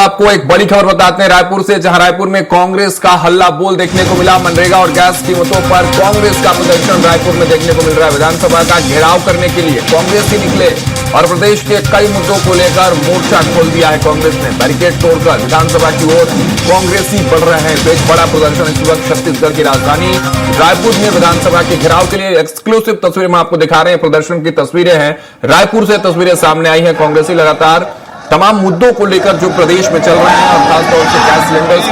आपको एक बड़ी खबर बताते हैं रायपुर से, जहां रायपुर में कांग्रेस का हल्ला बोल देखने को मिला। मनरेगा और गैस कीमतों पर कांग्रेस का प्रदर्शन रायपुर में देखने को मिल रहा है। विधानसभा का घेराव करने के लिए कांग्रेस ही निकले और प्रदेश के कई मुद्दों को लेकर मोर्चा खोल दिया है। कांग्रेस ने बैरिकेड तोड़कर विधानसभा की ओर कांग्रेसी बढ़ रहे हैं। तो एक बड़ा प्रदर्शन इस वक्त छत्तीसगढ़ की राजधानी रायपुर में विधानसभा के घेराव के लिए एक्सक्लूसिव तस्वीरें हम आपको दिखा रहे हैं। प्रदर्शन की तस्वीरें हैं, रायपुर से तस्वीरें सामने आई हैं। कांग्रेसी लगातार तमाम मुद्दों को लेकर जो प्रदेश में चल रहे हैं और खासतौर से गैस सिलेंडर्स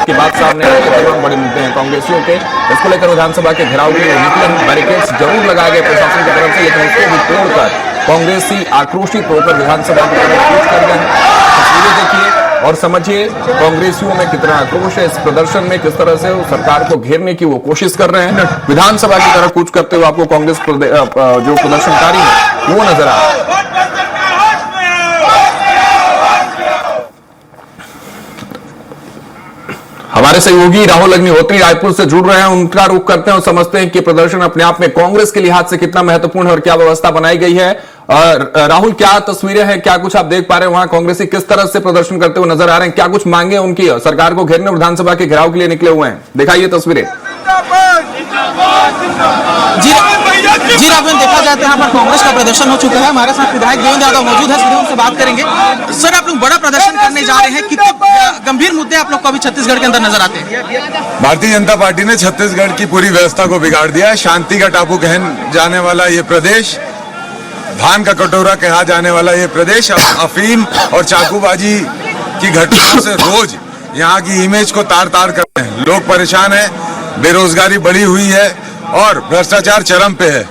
की बात सामने आई है, तमाम बड़े मुद्दे हैं कांग्रेसियों के। इसको लेकर विधानसभा के घेराव के लिए निकले हैं। बैरिकेड्स जरूर लगाए गए प्रशासन की तरफ से, लेकिन उसको भी तोड़कर कांग्रेसी आक्रोशित होकर विधानसभा की तरफ कूच कर गए हैं। तस्वीरें देखिए और समझिए कांग्रेसियों में कितना आक्रोश है। इस प्रदर्शन में किस तरह से सरकार को घेरने की वो कोशिश कर रहे हैं। विधानसभा की तरफ कूच करते हुए आपको कांग्रेस जो प्रदर्शनकारी है वो नजर आ रहा है। हमारे सहयोगी राहुल अग्निहोत्री रायपुर से जुड़ रहे हैं, उनका रुख करते हैं और समझते हैं कि प्रदर्शन अपने आप में कांग्रेस के लिहाज से कितना महत्वपूर्ण है और क्या व्यवस्था बनाई गई है। राहुल, क्या तस्वीरें हैं, क्या कुछ आप देख पा रहे हैं? वहां कांग्रेसी किस तरह से प्रदर्शन करते हुए नजर आ रहे हैं? क्या कुछ मांगे उनकी सरकार को घेरने विधानसभा के घेराव के लिए निकले हुए हैं? दिखाइए तस्वीरें। जी राघवेंद्र, देखा जाए तो यहाँ पर कांग्रेस का प्रदर्शन हो चुका है। हमारे साथ विधायक देवेंद्र यादव मौजूद है, सीधे उनसे बात करेंगे। सर, आप लोग बड़ा प्रदर्शन करने जा रहे हैं, कितने गंभीर मुद्दे आप लोग को अभी छत्तीसगढ़ के अंदर नजर आते हैं? भारतीय जनता पार्टी ने छत्तीसगढ़ की पूरी व्यवस्था को बिगाड़ दिया है। शांति का टापू कहन जाने वाला ये प्रदेश, धान का कटोरा कहा जाने वाला ये प्रदेश, अफीम और चाकूबाजी की घटनाओं से रोज यहाँ की इमेज को तार तार कर रहे हैं। लोग परेशान हैं, बेरोजगारी बढ़ी हुई है और भ्रष्टाचार चरम पे है।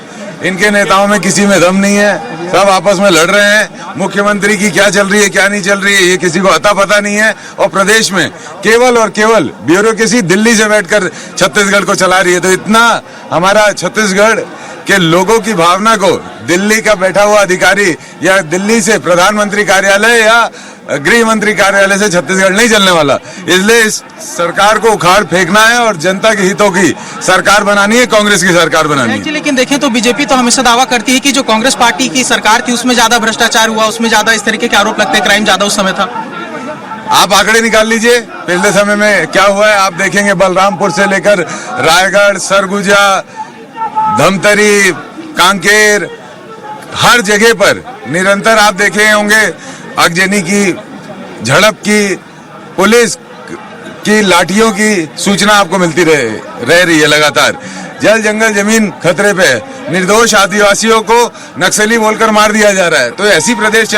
इनके नेताओं में किसी में दम नहीं है, सब आपस में लड़ रहे हैं। मुख्यमंत्री की क्या चल रही है क्या नहीं चल रही है ये किसी को अता पता नहीं है। और प्रदेश में केवल और केवल ब्यूरोक्रेसी दिल्ली से बैठकर छत्तीसगढ़ को चला रही है। तो इतना हमारा छत्तीसगढ़ के लोगों की भावना को दिल्ली का बैठा हुआ अधिकारी या दिल्ली से प्रधानमंत्री कार्यालय या गृह मंत्री कार्यालय से छत्तीसगढ़ नहीं चलने वाला। इसलिए इस सरकार को उखाड़ फेंकना है और जनता के हितों की सरकार बनानी है, कांग्रेस की सरकार बनानी है। लेकिन देखें तो बीजेपी तो हमेशा दावा करती है कि जो कांग्रेस पार्टी की सरकार थी उसमें ज्यादा भ्रष्टाचार हुआ, उसमें ज्यादा इस तरीके के आरोप लगते हैं, क्राइम ज्यादा उस समय था। आप आंकड़े निकाल लीजिए पिछले समय में क्या हुआ है। आप देखेंगे बलरामपुर से लेकर रायगढ़, सरगुजा, धमतरी, कांकेर, हर जगह पर निरंतर आप देखे होंगे आगजनी की, झड़प की, पुलिस की लाठियों की सूचना आपको मिलती रह रही है लगातार। जल जंगल जमीन खतरे पे है, निर्दोष आदिवासियों को नक्सली बोलकर मार दिया जा रहा है। तो ऐसी प्रदेश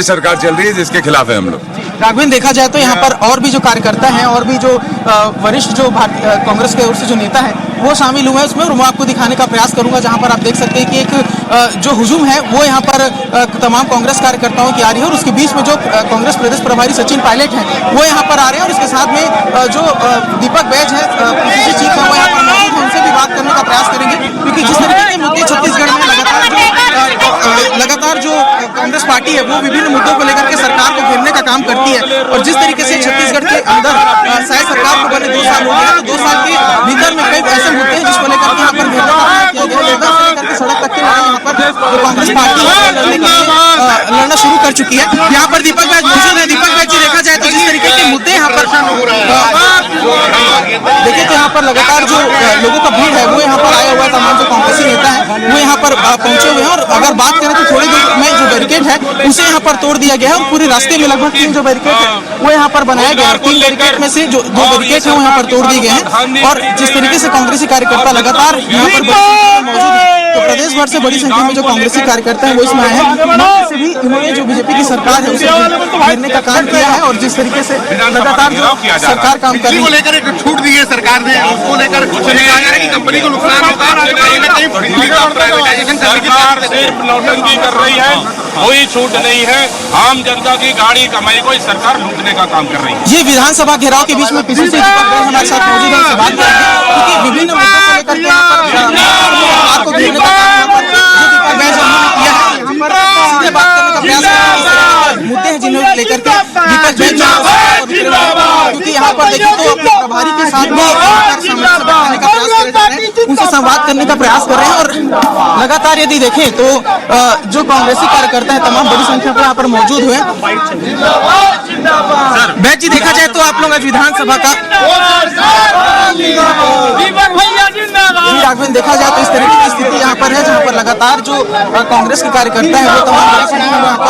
सरकार चल रही है जिसके खिलाफ है हम लोग। राघवेंद्र, देखा जाए तो यहाँ पर और भी जो कार्यकर्ता हैं और भी जो वरिष्ठ जो कांग्रेस के ओर से जो नेता हैं वो शामिल हुए हैं उसमें, और मैं आपको दिखाने का प्रयास करूंगा। जहाँ पर आप देख सकते हैं कि एक जो हुजूम है वो यहाँ पर तमाम कांग्रेस कार्यकर्ताओं की आ रही है, और उसके बीच में जो कांग्रेस प्रदेश प्रभारी सचिन पायलट हैं वो यहाँ पर आ रहे हैं, और इसके साथ में जो दीपक बैज है चीफ है वो यहाँ पर मौजूद है। उनसे भी बात करने का प्रयास करेंगे, क्योंकि जिस तरीके के मुद्दे छत्तीसगढ़ में लगातार जो कांग्रेस पार्टी है वो विभिन्न मुद्दों को लेकर के सरकार को घेरने का काम करती है। और जिस तरीके से छत्तीसगढ़ के अंदर शायद सरकार को बने 2 साल हो गए, तो 2 साल के भीतर में कई ऐसे मुद्दे हैं जिसको लेकर के यहाँ पर घेरने का काम किया गया। सड़क तक के यहाँ पर जो कांग्रेस पार्टी है लड़ना शुरू कर चुकी है। यहाँ पर दीपक बैज मौजूद है। दीपक बैज जी, देखा जाए तो जिस तरीके के मुद्दे यहाँ पर देखिए तो यहाँ पर लगातार जो लोगों का भीड़ है वो यहाँ पर आया हुआ है। तमाम जो कांग्रेसी नेता है वो यहाँ पर पहुंचे हुए हैं, और अगर बात करें तो थोड़ी देर में जो बैरिकेड है उसे यहाँ पर तोड़ दिया गया है, और पूरे रास्ते में लगभग 3 जो बैरिकेड है वो यहाँ पर बनाया गया है। 3 बैरिकेड में से जो 2 बैरिकेड है वो यहाँ पर तोड़ दिए गए हैं। और जिस तरीके से कांग्रेसी कार्यकर्ता लगातार यहाँ पर मौजूद है, तो प्रदेश भर से बड़ी संख्या में जो कांग्रेसी कार्यकर्ता है वो इसमें आए हैं। से भी इन्होंने जो बीजेपी की सरकार है उसे घेरने का काम किया है, और जिस तरीके से लगातार जो सरकार काम कर रही है, लेकर एक छूट दी है सरकार ने, उसको लेकर कुछ नहीं कहा जा रहा है कि कंपनी को नुकसान होगा। सरकार सिर्फ नौटंकी कर रही है, कोई छूट नहीं है। आम जनता की गाड़ी कमाई को सरकार लूटने का काम कर रही है। ये विधानसभा घेराव के बीच में पीछे से हमारे साथ मौजूद है, उनसे बात करेंगे क्योंकि विभिन्न मुद्दों को लेकर के सरकार को घेरने का काम दीपक बैज उन्होंने किया है। यहाँ पर सीधे बात करने का प्रयास कर मुद्दे हैं जिन्हें लेकर के दीपक बैज, क्योंकि यहाँ पर देखें तो अपने प्रभारी के साथ भी बैठाने का प्रयास करे जा रहे हैं, उनसे संवाद करने का प्रयास कर रहे हैं। और लगातार यदि देखें तो जो कांग्रेसी कार्यकर्ता है तमाम बड़ी संख्या में यहाँ पर मौजूद हुए। बैच जी, देखा जाए तो आप लोग आज विधानसभा का राघवेंद्र, देखा जाए तो इस तरीके की स्थिति यहाँ पर है, जहाँ पर लगातार जो कांग्रेस के कार्यकर्ता है वो तमाम बड़ी संख्या में यहाँ पर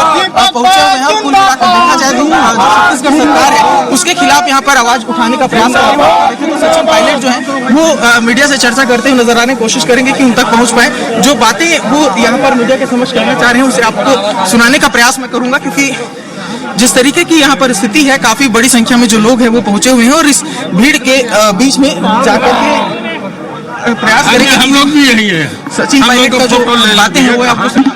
पहुंचे हुए हैं। और कुल मिलाकर देखा जाए तो जो छत्तीसगढ़ सरकार है उसके खिलाफ यहाँ पर आवाज उठाने का प्रयास कर रहे हैं। देखिए तो सचिन पायलट जो है वो मीडिया से चर्चा करते हुए नजर आने की कोशिश करेंगे कि उन तक पहुंच पाए। जो बातें वो यहाँ पर मीडिया के समक्ष कहना चाह रहे हैं उसे आपको सुनाने का प्रयास मैं करूंगा, क्योंकि जिस तरीके की यहाँ पर स्थिति है, काफी बड़ी संख्या में जो लोग हैं वो पहुंचे हुए हैं और इस भीड़ के बीच में जाकर के प्रयास करेंगे। हम लोग भी यही है, सचिन पायलट का जो बातें हैं वो आपको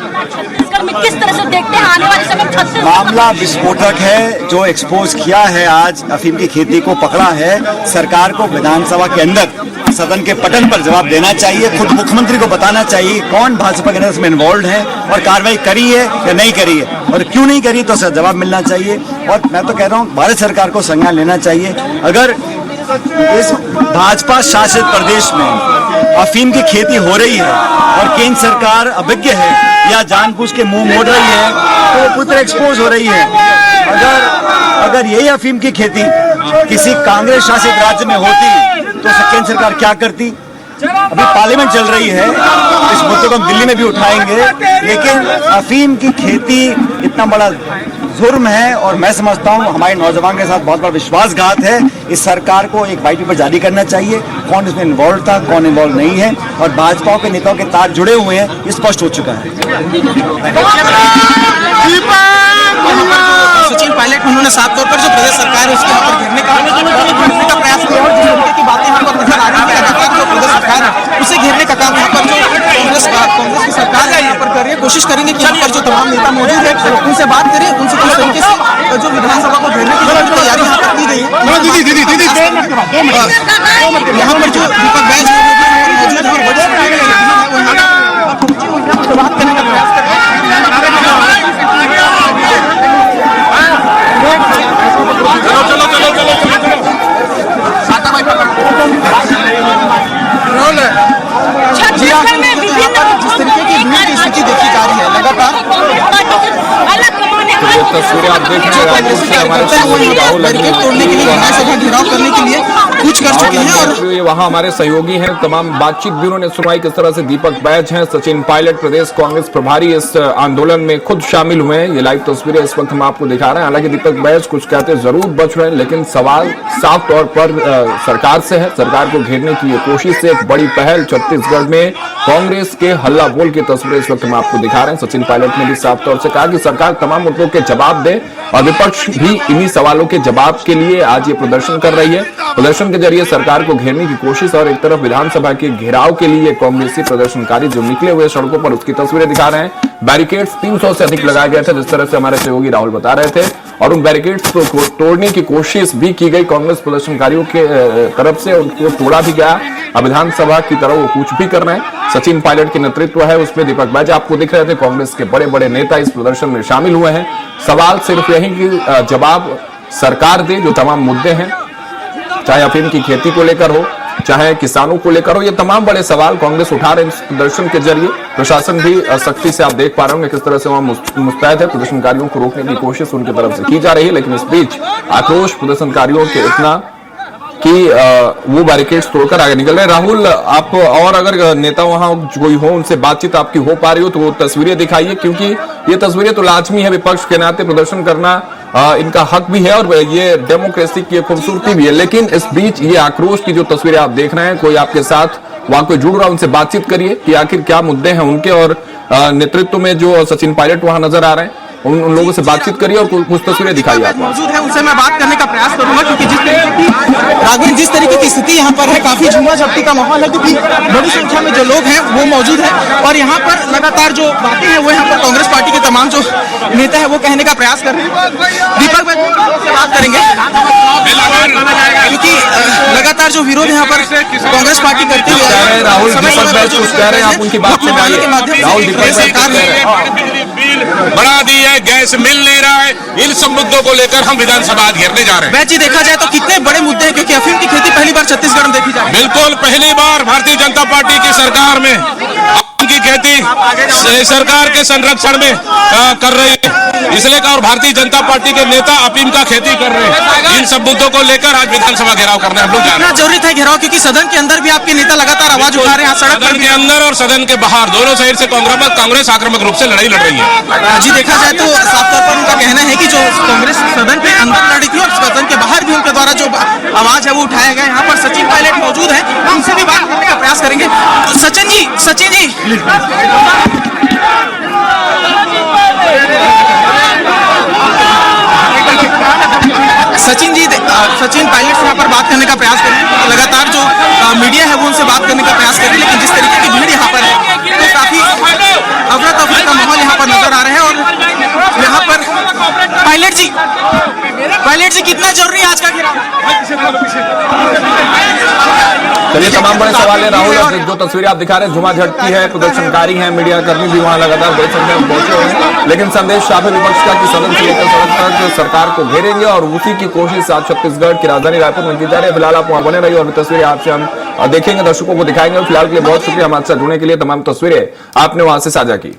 में किस तरह से देखते हैं आने वाले समय छत्तीसगढ़ मामला विस्फोटक है। जो एक्सपोज किया है, आज अफीम की खेती को पकड़ा है, सरकार को विधानसभा के अंदर सदन के पटल पर जवाब देना चाहिए। खुद मुख्यमंत्री को बताना चाहिए कौन भाजपा के अंदर इसमें इन्वॉल्व है और कार्रवाई करी है या नहीं करी है, और क्यों नहीं करी तो उसका जवाब मिलना चाहिए। और मैं तो कह रहा हूँ भारत सरकार को संज्ञान लेना चाहिए। अगर इस भाजपा शासित प्रदेश में अफीम की खेती हो रही है और केंद्र सरकार अभिज्ञ है या जानबूझ के मुंह मोड़ रही है तो वो पूरी तरह एक्सपोज हो रही है। अगर यही अफीम की खेती किसी कांग्रेस शासित राज्य में होती तो केंद्र सरकार क्या करती। अभी पार्लियामेंट चल रही है, इस मुद्दे को हम दिल्ली में भी उठाएंगे, लेकिन अफीम की खेती इतना बड़ा जुर्म है और मैं समझता हूँ हमारे नौजवान के साथ बहुत बड़ा विश्वासघात है। इस सरकार को एक व्हाइट पेपर जारी करना चाहिए, कौन इसमें इन्वॉल्व था कौन इन्वॉल्व नहीं है, और भाजपा के नेताओं के तार जुड़े हुए हैं, ये स्पष्ट हो चुका है। सचिन पायलट उन्होंने साफ तौर पर जो प्रदेश सरकार है उसके यहाँ पर घेरने का प्रयास किया और जिस तरीके की बातें यहाँ पर नजर आ रही है, लगातार जो प्रदेश सरकार है उसे घेरने का काम यहाँ पर जो कांग्रेस की सरकार है यहाँ पर कर रही है। कोशिश करेंगे कि यहाँ पर जो तमाम नेता मौजूद है उनसे बात करें, उनसे किस तरीके से जो विधानसभा को घेरने की तैयारी यहाँ पर की गई है। यहाँ पर जो दीपक बैज मौजूद है, बड़ी संख्या में बात करने का प्रयास कर रहे हैं। छत्तीसगढ़ में विभिन्न जिस तरीके की भीड़ की स्थिति देखी जा रही है लगातार, ये तस्वीरें आप देख रहे हैं राहुल बैरिकेड तोड़ने के लिए, विधानसभा घेराव करने के लिए कुछ कर चुके हैं। और ये वहां हमारे सहयोगी हैं, तमाम बातचीत भी उन्होंने सुनवाई किस तरह से। दीपक बैज हैं, सचिन पायलट प्रदेश कांग्रेस प्रभारी, इस आंदोलन में खुद शामिल हुए हैं। ये लाइव तस्वीरें इस वक्त हम आपको दिखा रहे हैं। हालांकि दीपक बैज कुछ कहते जरूर बच रहे हैं, लेकिन सवाल साफ तौर पर सरकार से है। सरकार को घेरने की ये कोशिश से एक बड़ी पहल छत्तीसगढ़ में कांग्रेस के हल्ला बोल की तस्वीरें इस वक्त हम आपको दिखा रहे हैं। सचिन पायलट ने भी साफ तौर से कहा कि सरकार तमाम मुद्दों के जवाब दे और विपक्ष भी इन्हीं सवालों के जवाब के लिए आज ये प्रदर्शन कर रही है। प्रदर्शन के जरिए सरकार को घेरने की कोशिश और एक तरफ विधानसभा के घेराव के लिए कांग्रेसी प्रदर्शनकारी जो निकले हुए सड़कों पर उसकी तस्वीरें दिखा रहे हैं। बैरिकेड्स 300 से अधिक लगाए गए थे, जिस तरह से हमारे सहयोगी राहुल बता रहे थे, और उन बैरिकेड्स को तोड़ने की कोशिश भी की गई कांग्रेस प्रदर्शनकारियों के तरफ से, उनको तोड़ा भी गया। अब विधानसभा की तरफ वो कुछ भी कर रहे हैं। सचिन पायलट के नेतृत्व है उसमें, दीपक बैज आपको दिख रहे थे, कांग्रेस के बड़े बड़े नेता इस प्रदर्शन में शामिल हुए हैं। सवाल सिर्फ यही कि जवाब सरकार दे जो तमाम मुद्दे हैं, चाहे अफीम की खेती को लेकर हो, चाहे किसानों को लेकर हो, ये तमाम बड़े सवाल कांग्रेस उठा रहे हैं इस प्रदर्शन के जरिए। प्रशासन भी सख्ती से आप देख पा रहे होंगे किस तरह से वहां मुस्तैद है। प्रदर्शनकारियों को रोकने की कोशिश उनकी तरफ से की जा रही है, लेकिन इस बीच आक्रोश प्रदर्शनकारियों के इतना कि वो बैरिकेड्स तोड़कर आगे निकल रहे हैं। राहुल, आप और अगर नेता वहां कोई हो उनसे बातचीत आपकी हो पा रही हो तो वो तस्वीरें दिखाइए, क्योंकि ये तस्वीरें तो लाजमी है, विपक्ष के नाते प्रदर्शन करना इनका हक भी है और ये डेमोक्रेसी की खूबसूरती भी है। लेकिन इस बीच ये आक्रोश की जो तस्वीरें आप देख रहे हैं, कोई आपके साथ वहां कोई जुड़ रहा है, उनसे बातचीत करिए कि आखिर क्या मुद्दे हैं उनके, और नेतृत्व में जो सचिन पायलट वहां नजर आ रहे हैं उन लोगों से बातचीत करिए और कुछ तस्वीरें दिखाइए। आप मौजूद है उनसे मैं बात करने का प्रयास करूंगा, क्योंकि जिस तरीके की स्थिति यहाँ पर है, काफी झूमा झपटी का माहौल है, क्योंकि बड़ी संख्या में जो लोग हैं वो मौजूद है और यहाँ पर लगातार जो बातें हैं वो यहाँ पर कांग्रेस पार्टी के तमाम जो नेता है वो कहने का प्रयास कर रहे हैं। दीपक भाई से बात करेंगे, क्योंकि लगातार जो विरोध यहाँ पर कांग्रेस पार्टी करती है। राहुल, दीपक बैज कुछ कह रहे हैं, आप उनकी बात सुनाइए। राहुल, दीपक बैज सरकार बढ़ा दी है, गैस मिल नहीं रहा है। इन सब मुद्दों को लेकर हम विधानसभा घेरने जा रहे हैं। वैसे जी देखा जाए तो कितने बड़े मुद्दे हैं, क्योंकि अफीम की खेती पहली बार छत्तीसगढ़ में देखी जाए। बिल्कुल पहली बार भारतीय जनता पार्टी की सरकार में अफीम की खेती सरकार के संरक्षण में कर रही है, इसलिए और भारतीय जनता पार्टी के नेता अफीम का खेती कर रहे हैं। इन सब मुद्दों को लेकर आज विधानसभा घेराव करने हम लोग जा रहे हैं। जरूरी था घेराव, क्योंकि सदन के अंदर भी आपके नेता लगातार आवाज उठा रहे हैं, सड़क पर सदन के अंदर और सदन के बाहर दोनों साइड से कांग्रेस आक्रामक रूप से लड़ाई लड़ रही है। जी देखा जाए तो साफ तौर पर उनका कहना है कि जो कांग्रेस सदन के अंदर लड़ी थी और सदन के बाहर भी उनके द्वारा जो आवाज है वो उठाया गया। यहाँ पर सचिन पायलट मौजूद है, उनसे भी बात करने का प्रयास करेंगे। सचिन जी सचिन पायलट से यहाँ पर बात करने का प्रयास करें। लगातार जो मीडिया है वो उनसे बात करने का प्रयास करें, लेकिन जिस तरीके की भीड़ यहाँ पर है तो काफी अफरा तफरी का माहौल यहाँ पर नजर आ रहा है। और यहाँ पर पायलट जी कितना जरूरी है आज का घेराव? चलिए, तमाम बड़े सवाल है राहुल। जो तस्वीरें आप दिखा रहे हैं झुमाझटकी है, प्रदर्शनकारी हैं, मीडिया कर्मी भी वहां लगातार बड़ी संख्या में पहुंचे हुए हैं, लेकिन संदेश साफ है विपक्ष का कि सदन से लेकर सड़क तक सरकार को घेरेंगे और उसी की कोशिश आज छत्तीसगढ़ की राजधानी रायपुर में की जा रही है। फिलहाल आप वहां बने रहिए और तस्वीरें आपसे हम देखेंगे, दर्शकों को दिखाएंगे। फिलहाल के लिए बहुत शुक्रिया हमारे साथ जुड़ने के लिए। तमाम तस्वीरें आपने वहां से साझा की।